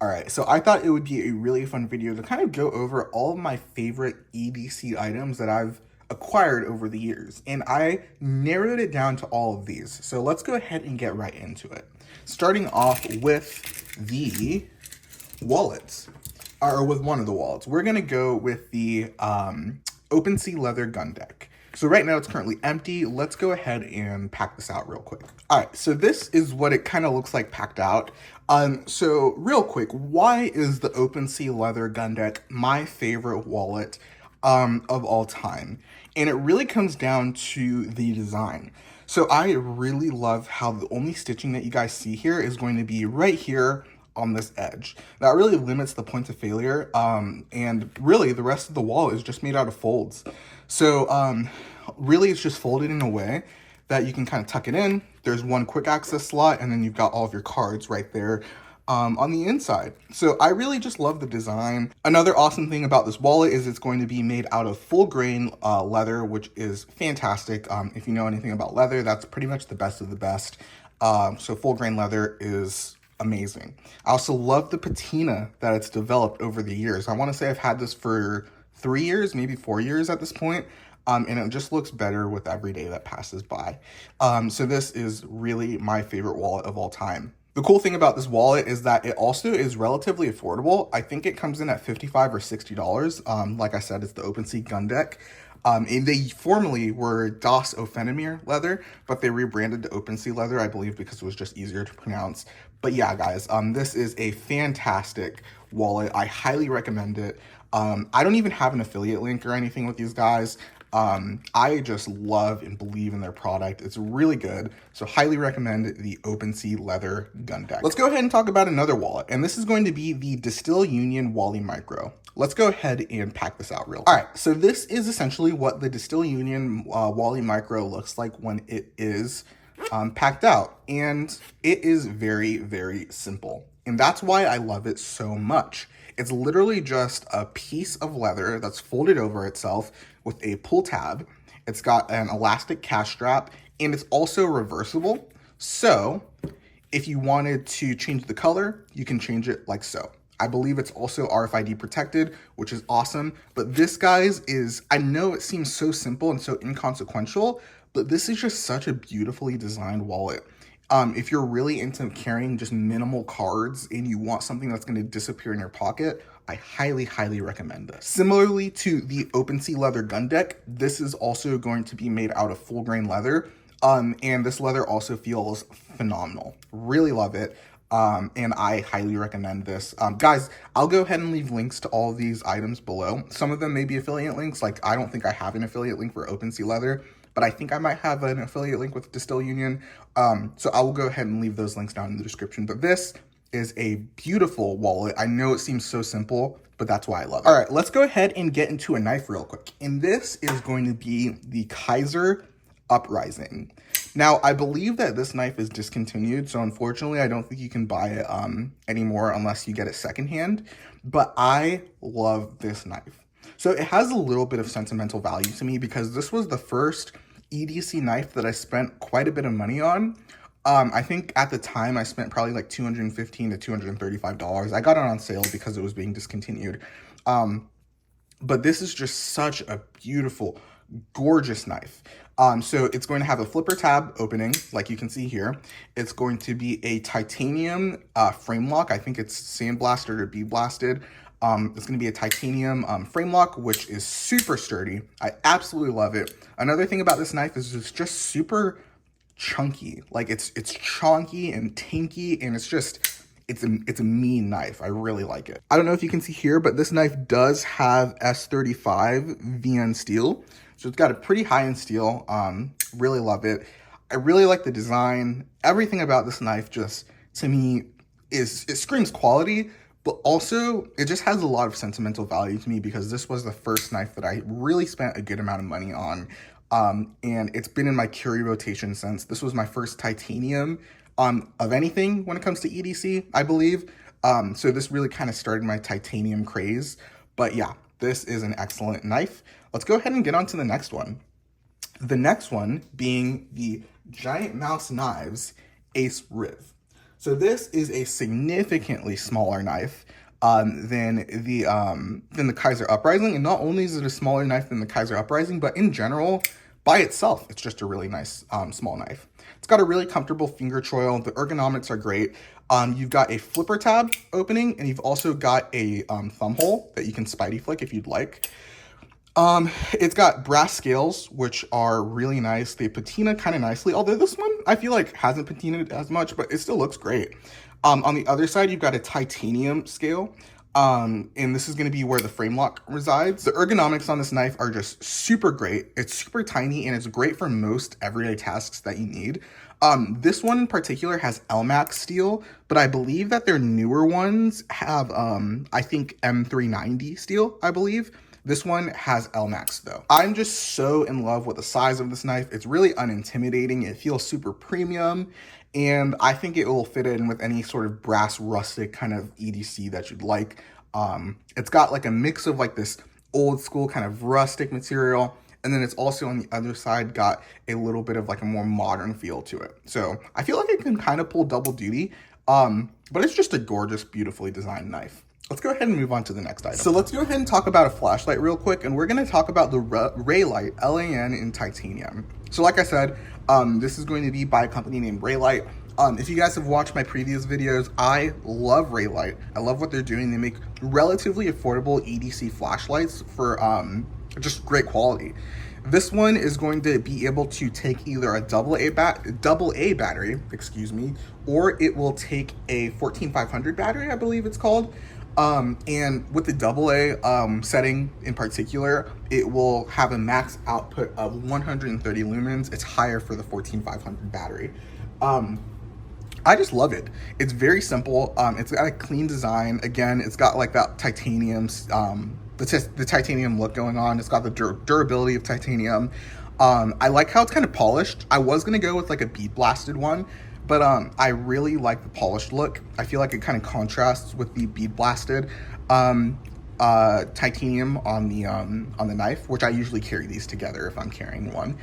All right, so I thought it would be a really fun video to kind of go over all of my favorite EDC items that I've acquired over the years. And I narrowed it down to all of these. So let's go ahead and get right into it. Starting off with the wallets, or with one of the wallets. We're gonna go with the OpenSea leather gun deck. So right now it's currently empty. Let's go ahead and pack this out real quick. All right, so this is what it kind of looks like packed out. So real quick, why is the OpenSea leather gun deck my favorite wallet of all time? And it really comes down to the design. So I really love how the only stitching that you guys see here is going to be right here on this edge. That really limits the point of failure, and really the rest of the wall is just made out of folds. So really it's just folded in a way that you can kind of tuck it in. There's one quick access slot, and then you've got all of your cards right there on the inside. So I really just love the design. Another awesome thing about this wallet is it's going to be made out of full grain leather, which is fantastic. If you know anything about leather, that's pretty much the best of the best. So full grain leather is amazing. I also love the patina that it's developed over the years. I want to say I've had this for 3 years, maybe 4 years at this point. And it just looks better with every day that passes by. So this is really my favorite wallet of all time. The cool thing about this wallet is that it also is relatively affordable. I think it comes in at $55 or $60. Like I said, it's the OpenSea gun deck. And they formerly were Das Ophenimir leather, but they rebranded to OpenSea leather, I believe, because it was just easier to pronounce. But yeah, guys, this is a fantastic wallet. I highly recommend it. I don't even have an affiliate link or anything with these guys. I just love and believe in their product. It's really good. So highly recommend the OpenSea leather gun deck. Let's go ahead and talk about another wallet. And this is going to be the Distil Union Wally Micro. Let's go ahead and pack this out real quick. All right, so this is essentially what the Distil Union Wally Micro looks like when it is packed out. And it is very, very simple. And that's why I love it so much. It's literally just a piece of leather that's folded over itself with a pull tab. It's got an elastic cash strap, and it's also reversible. So if you wanted to change the color, you can change it like so. I believe it's also RFID protected, which is awesome. But this, guys, is, I know it seems so simple and so inconsequential, but this is just such a beautifully designed wallet. If you're really into carrying just minimal cards and you want something that's going to disappear in your pocket, I highly, highly recommend this. Similarly to the OpenSea leather gun deck, this is also going to be made out of full grain leather. And this leather also feels phenomenal. Really love it. And I highly recommend this. Guys, I'll go ahead and leave links to all of these items below. Some of them may be affiliate links. Like, I don't think I have an affiliate link for OpenSea leather, but I think I might have an affiliate link with Distil Union. So I will go ahead and leave those links down in the description. But this is a beautiful wallet. I know it seems so simple, but that's why I love it. All right, let's go ahead and get into a knife real quick. And this is going to be the Kizer Uprising. Now, I believe that this knife is discontinued, so unfortunately, I don't think you can buy it anymore unless you get it secondhand. But I love this knife. So it has a little bit of sentimental value to me because this was the first EDC knife that I spent quite a bit of money on. I think at the time I spent probably like $215 to $235. I got it on sale because it was being discontinued. But this is just such a beautiful, gorgeous knife. So it's going to have a flipper tab opening, like you can see here. It's going to be a titanium frame lock. I think it's sandblasted or bee-blasted. It's going to be a titanium frame lock, which is super sturdy. I absolutely love it. Another thing about this knife is it's just super chunky. Like it's chunky and tanky, and it's a mean knife. I really like it. I don't know if you can see here, but this knife does have S35 VN steel. So it's got a pretty high-end steel. Really love it. I really like the design. Everything about this knife just, to me, it screams quality. But also, it just has a lot of sentimental value to me because this was the first knife that I really spent a good amount of money on. And it's been in my carry rotation since. This was my first titanium of anything when it comes to EDC, I believe. So this really kind of started my titanium craze. But yeah, this is an excellent knife. Let's go ahead and get on to the next one. The next one being the GiantMouse Ace Riv. So this is a significantly smaller knife than the Kizer Uprising, and not only is it a smaller knife than the Kizer Uprising, but in general, by itself, it's just a really nice small knife. It's got a really comfortable finger choil. The ergonomics are great. You've got a flipper tab opening, and you've also got a thumb hole that you can spidey flick if you'd like. It's got brass scales, which are really nice. They patina kind of nicely, although this one I feel like hasn't patinaed as much, but it still looks great. On the other side, you've got a titanium scale, and this is going to be where the frame lock resides. The ergonomics on this knife are just super great. It's super tiny, and it's great for most everyday tasks that you need. This one in particular has LMAX steel, but I believe that their newer ones have, I think M390 steel, I believe. This one has LMAX though. I'm just so in love with the size of this knife. It's really unintimidating. It feels super premium, and I think it will fit in with any sort of brass rustic kind of EDC that you'd like. It's got like a mix of like this old school kind of rustic material, and then it's also on the other side got a little bit of like a more modern feel to it. So I feel like it can kind of pull double duty, but it's just a gorgeous, beautifully designed knife. Let's go ahead and move on to the next item. So let's go ahead and talk about a flashlight real quick, and we're going to talk about the Raylight LAN in titanium. So like I said, this is going to be by a company named Raylight. If you guys have watched my previous videos, I love Raylight. I love what they're doing. They make relatively affordable EDC flashlights for just great quality. This one is going to be able to take either a double A battery, excuse me, or it will take a 14500 battery, I believe it's called. And with the AA setting in particular, it will have a max output of 130 lumens. It's higher for the 14500 battery. I just love it. It's very simple. It's got a clean design. Again, it's got like that titanium, the titanium look going on. It's got the durability of titanium. I like how it's kind of polished. I was gonna go with like a bead blasted one, but I really like the polished look. I feel like it kind of contrasts with the bead blasted titanium on the knife, which I usually carry these together if I'm carrying one.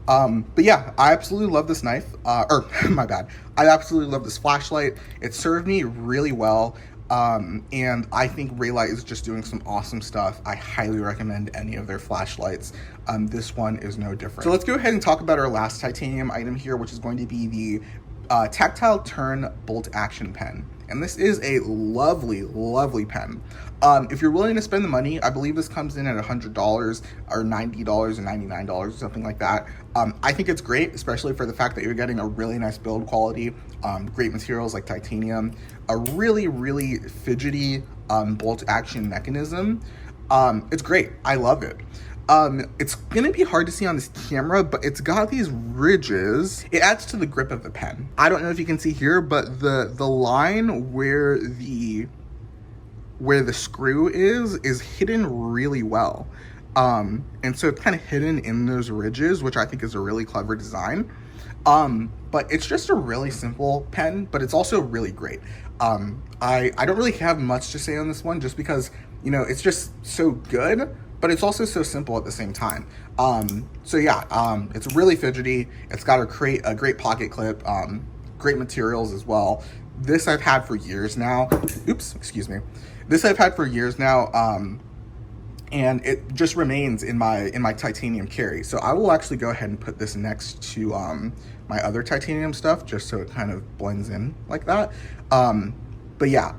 But yeah, I absolutely love this knife, or my bad. I absolutely love this flashlight. It served me really well. And I think Raylight is just doing some awesome stuff. I highly recommend any of their flashlights. This one is no different. So let's go ahead and talk about our last titanium item here, which is going to be the Tactile Turn Bolt Action Pen. And this is a lovely, lovely pen. If you're willing to spend the money, I believe this comes in at $100 or $90 or $99 or something like that. I think it's great, especially for the fact that you're getting a really nice build quality, great materials like titanium, a really, really fidgety bolt action mechanism. It's great. I love it. It's gonna be hard to see on this camera, but it's got these ridges. It adds to the grip of the pen. I don't know if you can see here, but the line where the screw is hidden really well. And so it's kind of hidden in those ridges, which I think is a really clever design. But it's just a really simple pen, but it's also really great. I don't really have much to say on this one just because, you know, it's just so good, but it's also so simple at the same time. So yeah, it's really fidgety. It's got a great pocket clip, great materials as well. This I've had for years now. Oops, excuse me. This I've had for years now, and it just remains in my titanium carry. So I will actually go ahead and put this next to my other titanium stuff, just so it kind of blends in like that. But yeah,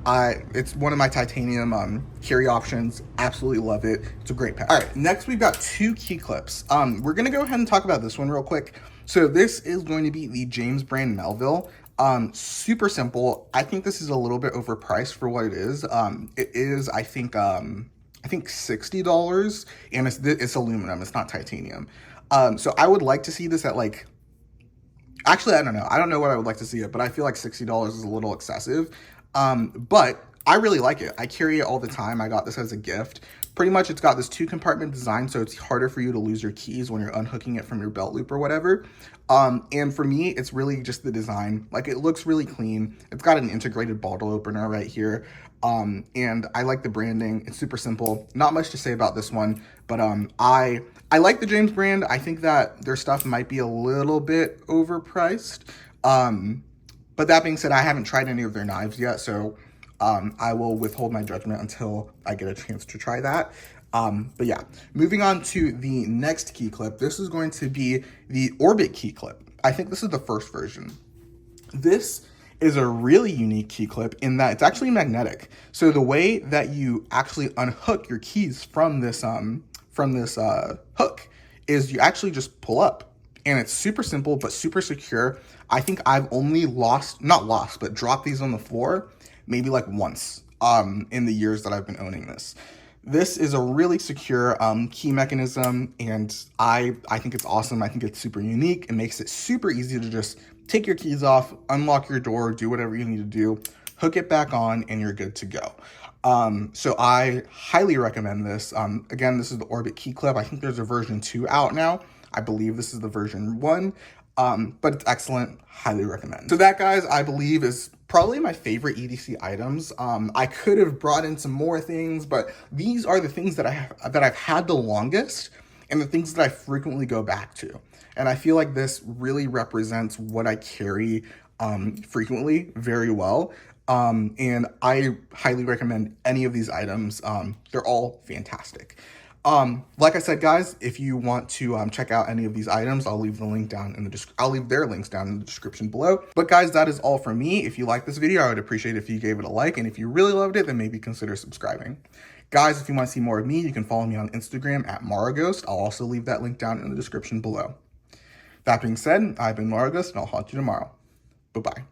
it's one of my titanium carry options. Absolutely love it. It's a great pen. All right, next we've got two key clips. We're gonna go ahead and talk about this one real quick. So this is going to be the James brand Mehlville. Super simple. I think this is a little bit overpriced for what it is. It is, I think $60, and it's aluminum. It's not titanium. So I would like to see this at like, actually, I don't know. I don't know what I would like to see it, but I feel like $60 is a little excessive. But I really like it. I carry it all the time. I got this as a gift. Pretty much it's got this 2-compartment design, so it's harder for you to lose your keys when you're unhooking it from your belt loop or whatever. And for me, it's really just the design. Like, it looks really clean. It's got an integrated bottle opener right here. And I like the branding. It's super simple. Not much to say about this one, but I like the James brand. I think that their stuff might be a little bit overpriced. But that being said, I haven't tried any of their knives yet, so I will withhold my judgment until I get a chance to try that. But yeah, moving on to the next key clip. This is going to be the Orbitkey clip. I think this is the first version. This is a really unique key clip in that it's actually magnetic. So the way that you actually unhook your keys from this hook is you actually just pull up, and it's super simple but super secure. I think I've only dropped these on the floor maybe like once in the years that I've been owning this. This is a really secure key mechanism, and I think it's awesome. I think it's super unique. It makes it super easy to just take your keys off, unlock your door, do whatever you need to do, hook it back on, and you're good to go. So I highly recommend this. Again, this is the Orbitkey clip. I think there's a version 2 out now. I believe this is the version 1, but it's excellent. Highly recommend. So that, guys, I believe is probably my favorite EDC items. I could have brought in some more things, but these are the things that I've had the longest and the things that I frequently go back to. And I feel like this really represents what I carry frequently very well. And I highly recommend any of these items. They're all fantastic. Like I said, guys, if you want to check out any of these items, I'll leave their links down in the description below. But guys, that is all from me. If you like this video, I would appreciate it if you gave it a like, and if you really loved it, then maybe consider subscribing. Guys, if you want to see more of me, you can follow me on Instagram at Maraghost. I'll also leave that link down in the description below. That being said, I've been Maraghost, and I'll haunt you tomorrow. Bye-bye.